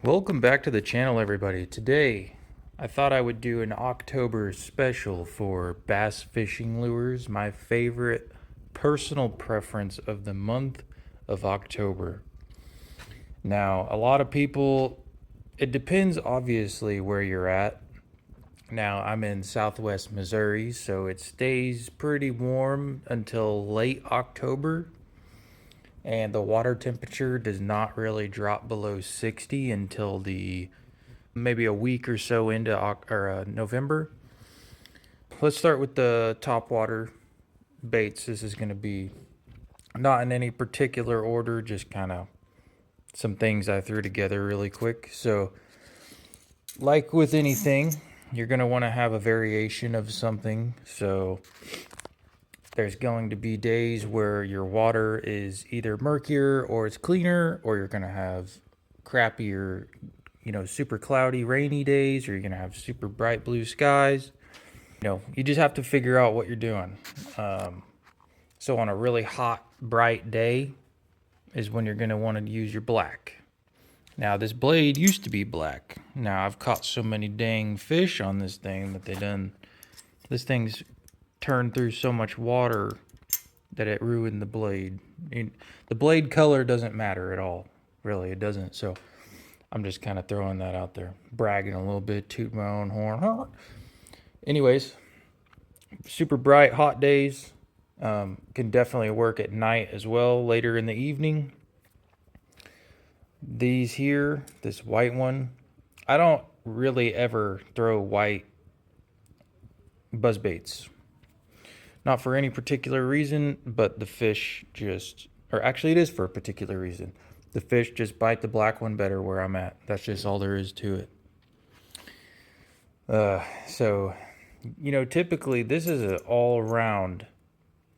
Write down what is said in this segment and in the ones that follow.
Welcome back to the channel, everybody. Today, I thought I would do an October special for bass fishing lures, my favorite personal preference of the month of October. Now, a lot of people, it depends obviously where you're at. Now, I'm in southwest Missouri, so it stays pretty warm until late October, and the water temperature does not really drop below 60 until the maybe a week or so into November. Let's start with the top water baits. This is going to be not in any particular order, just kind of some things I threw together really quick. So, like with anything, you're going to want to have a variation of something. So, there's going to be days where your water is either murkier or it's cleaner, or you're going to have crappier, super cloudy, rainy days, or you're going to have super bright blue skies. You just have to figure out what you're doing. So on a really hot, bright day is when you're going to want to use your black. Now, this blade used to be black. Now, I've caught so many dang fish on this thing that this thing's turned through so much water that it ruined the blade. The blade color doesn't matter at all. Really, it doesn't. So I'm just kind of throwing that out there. Bragging a little bit, toot my own horn. Anyways, super bright, hot days can definitely work at night as well, later in the evening. These here, this white one, I don't really ever throw white buzz baits. Not for any particular reason, but the fish just, or actually it is for a particular reason. The fish just bite the black one better where I'm at. That's just all there is to it. So, typically this is an all around.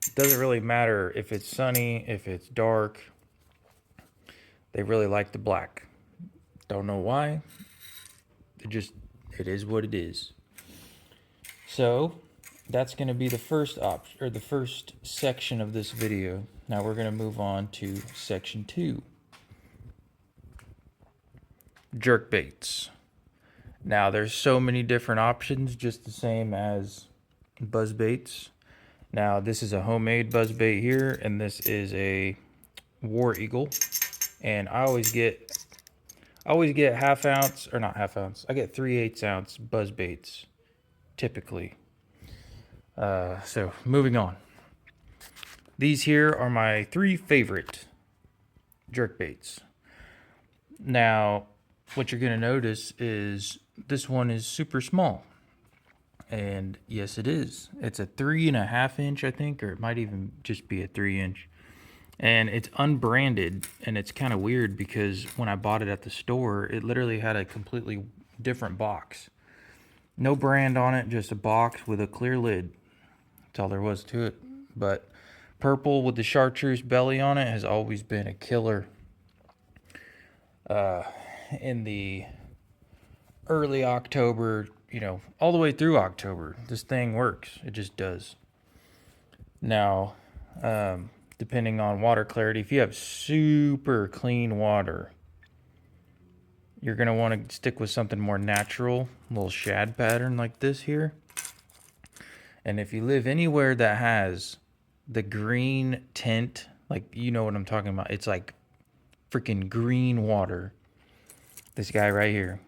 It doesn't really matter if it's sunny, if it's dark. They really like the black. Don't know why. It is what it is. So, that's going to be the first option, or the first section of this video. Now we're going to move on to section 2. Jerk baits. Now there's so many different options, just the same as buzz baits. Now this is a homemade buzz bait here, and this is a War Eagle. And I always get half ounce, or not half ounce. I get 3/8 ounce buzz baits, typically. So moving on. These here are my 3 favorite jerk baits. Now, what you're gonna notice is this one is super small. And yes, it is. It's a 3.5 inch, I think, or it might even just be a 3 inch. And it's unbranded, and it's kind of weird because when I bought it at the store, it literally had a completely different box. No brand on it, just a box with a clear lid. That's all there was to it. But purple with the chartreuse belly on it has always been a killer. In the early October, all the way through October, this thing works. It just does. Now, depending on water clarity, if you have super clean water, you're going to want to stick with something more natural, a little shad pattern like this here. And if you live anywhere that has the green tint, like, you know what I'm talking about, it's like freaking green water. This guy right here,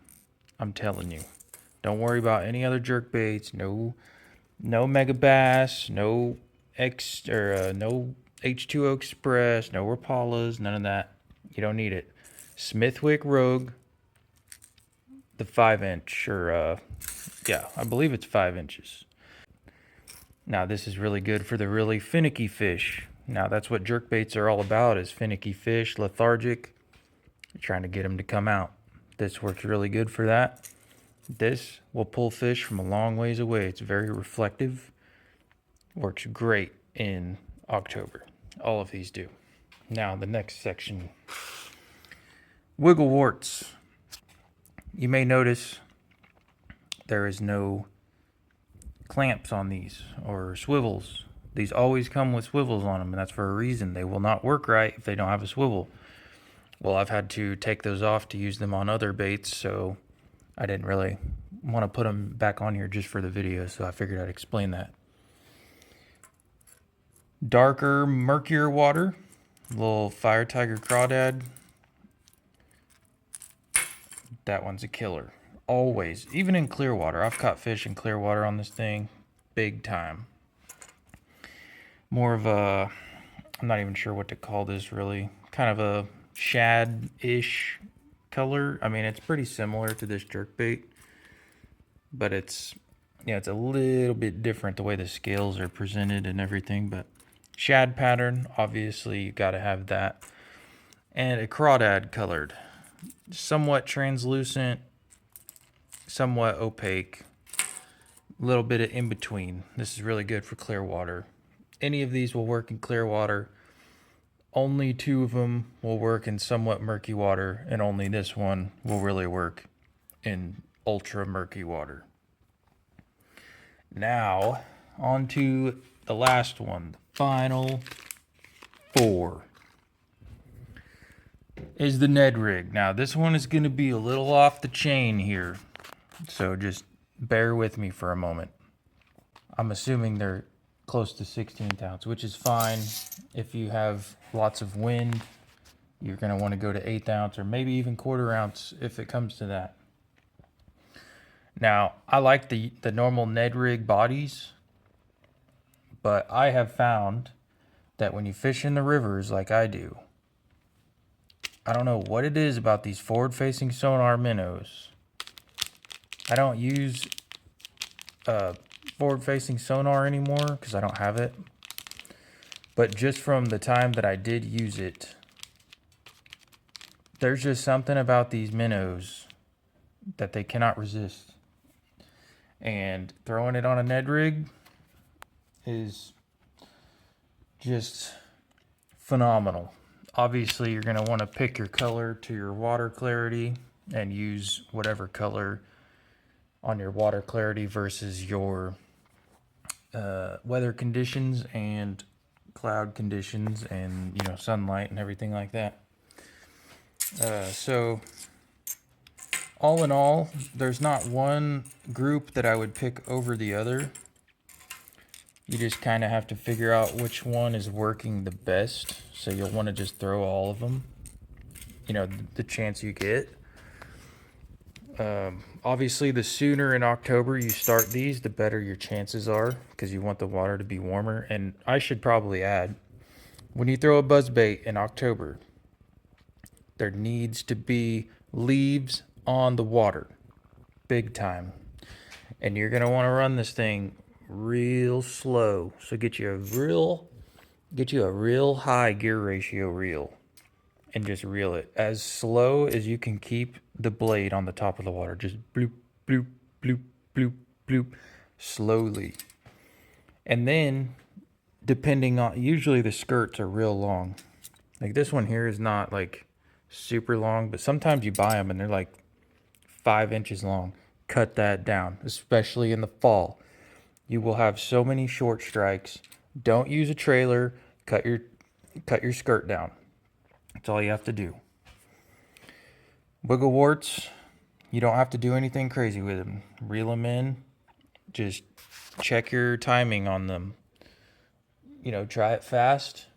I'm telling you, don't worry about any other jerk baits. No Mega Bass, no no H2O Express, no Rapalas, none of that. You don't need it. Smithwick Rogue, the 5 inch, or I believe it's 5 inches. Now this is really good for the really finicky fish. Now that's what jerk baits are all about, is finicky fish, lethargic. You're trying to get them to come out. This works really good for that. This will pull fish from a long ways away. It's very reflective. Works great in October. All of these do. Now the next section. Wiggle warts. You may notice there is no clamps on these or swivels. These always come with swivels on them, and that's for a reason. They will not work right if they don't have a swivel. Well, I've had to take those off to use them on other baits, so I didn't really want to put them back on here just for the video, so I figured I'd explain that. Darker, murkier water, little Fire Tiger Crawdad. That one's a killer. Always, even in clear water. I've caught fish in clear water on this thing, big time. More of a, I'm not even sure what to call this really, kind of a shad-ish color. I mean, it's pretty similar to this jerkbait, but it's, yeah, it's a little bit different the way the scales are presented and everything, but shad pattern, obviously you got to have that. And a crawdad colored, somewhat translucent, somewhat opaque, a little bit of in between. This is really good for clear water. Any of these will work in clear water. Only 2 of them will work in somewhat murky water, and only this one will really work in ultra murky water. Now, on to the last one, the final 4 is the Ned rig. Now, this one is going to be a little off the chain here, so just bear with me for a moment. I'm assuming they're close to 16th ounce, which is fine. If you have lots of wind, you're going to want to go to 1/8 ounce or maybe even 1/4 ounce if it comes to that. Now, I like the normal Ned rig bodies, but I have found that when you fish in the rivers like I do, I don't know what it is about these forward-facing sonar minnows. I don't use forward-facing sonar anymore because I don't have it. But just from the time that I did use it, there's just something about these minnows that they cannot resist. And throwing it on a Ned rig is just phenomenal. Obviously, you're going to want to pick your color to your water clarity and use whatever color on your water clarity versus your weather conditions and cloud conditions and, you know, sunlight and everything like that. So all in all, there's not one group that I would pick over the other. You just kind of have to figure out which one is working the best. So you'll want to just throw all of them, you know, the chance you get. Obviously, the sooner in October you start these, the better your chances are, because you want the water to be warmer. And I should probably add, when you throw a buzzbait in October, there needs to be leaves on the water, big time. And you're gonna want to run this thing real slow, so get you a real high gear ratio reel, and just reel it as slow as you can keep the blade on the top of the water. Just bloop, bloop, bloop, bloop, bloop, slowly. And then, depending on, usually the skirts are real long. Like this one here is not like super long, but sometimes you buy them and they're like 5 inches long. Cut that down, especially in the fall. You will have so many short strikes. Don't use a trailer. Cut your skirt down. That's all you have to do. Wiggle warts, you don't have to do anything crazy with them. Reel them in. Just check your timing on them. You know, try it fast.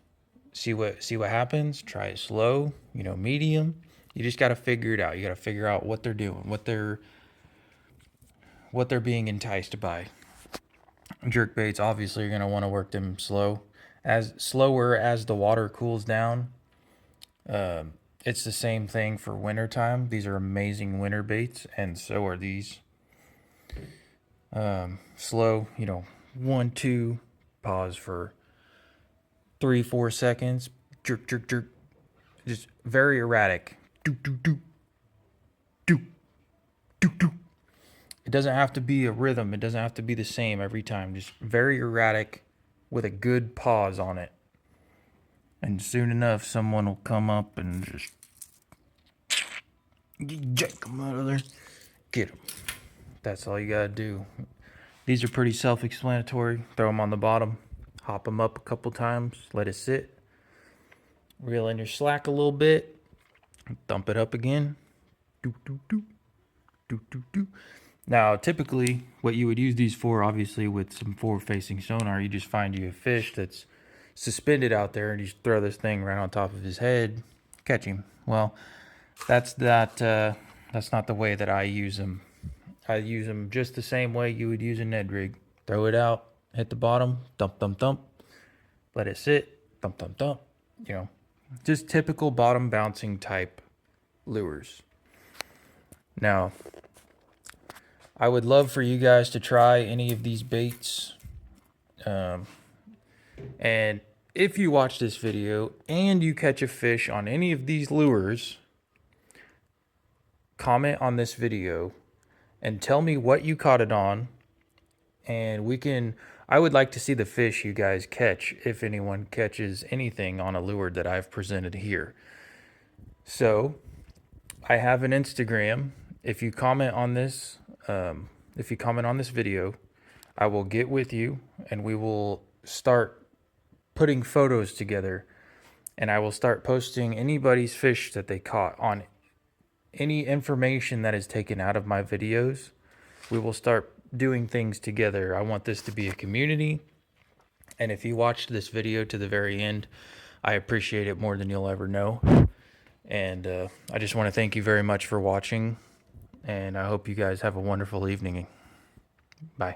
See what happens. Try it slow. You know, medium. You just got to figure it out. You got to figure out what they're doing, what they're being enticed by. Jerk baits, obviously, you're going to want to work them slow. As slower as the water cools down. It's the same thing for winter time. These are amazing winter baits, and so are these. Slow, you know, 1, 2, pause for 3, 4 seconds. Jerk, jerk, jerk. Just very erratic. Do, do, do. Do, do, do. It doesn't have to be a rhythm. It doesn't have to be the same every time. Just very erratic with a good pause on it. And soon enough, someone will come up and just jack them out of there. Get them. That's all you gotta do. These are pretty self-explanatory. Throw them on the bottom. Hop them up a couple times. Let it sit. Reel in your slack a little bit. Thump it up again. Do, do, do, do, do, do. Now, typically, what you would use these for, obviously, with some forward-facing sonar, you just find you a fish that's suspended out there, and you just throw this thing right on top of his head, catch him. Well, that's not the way that I use them. I use them just the same way you would use a Ned rig. Throw it out, hit the bottom, thump, thump, thump. Let it sit, thump, thump, thump. You know, just typical bottom bouncing type lures. Now, I would love for you guys to try any of these baits. And if you watch this video and you catch a fish on any of these lures, comment on this video and tell me what you caught it on, and I would like to see the fish you guys catch, if anyone catches anything on a lure that I've presented here. So I have an Instagram. If you comment on this video, I will get with you and we will start putting photos together, and I will start posting anybody's fish that they caught on any information that is taken out of my videos. We will start doing things together. I want this to be a community. And if you watched this video to the very end, I appreciate it more than you'll ever know. And I just want to thank you very much for watching. And I hope you guys have a wonderful evening. Bye.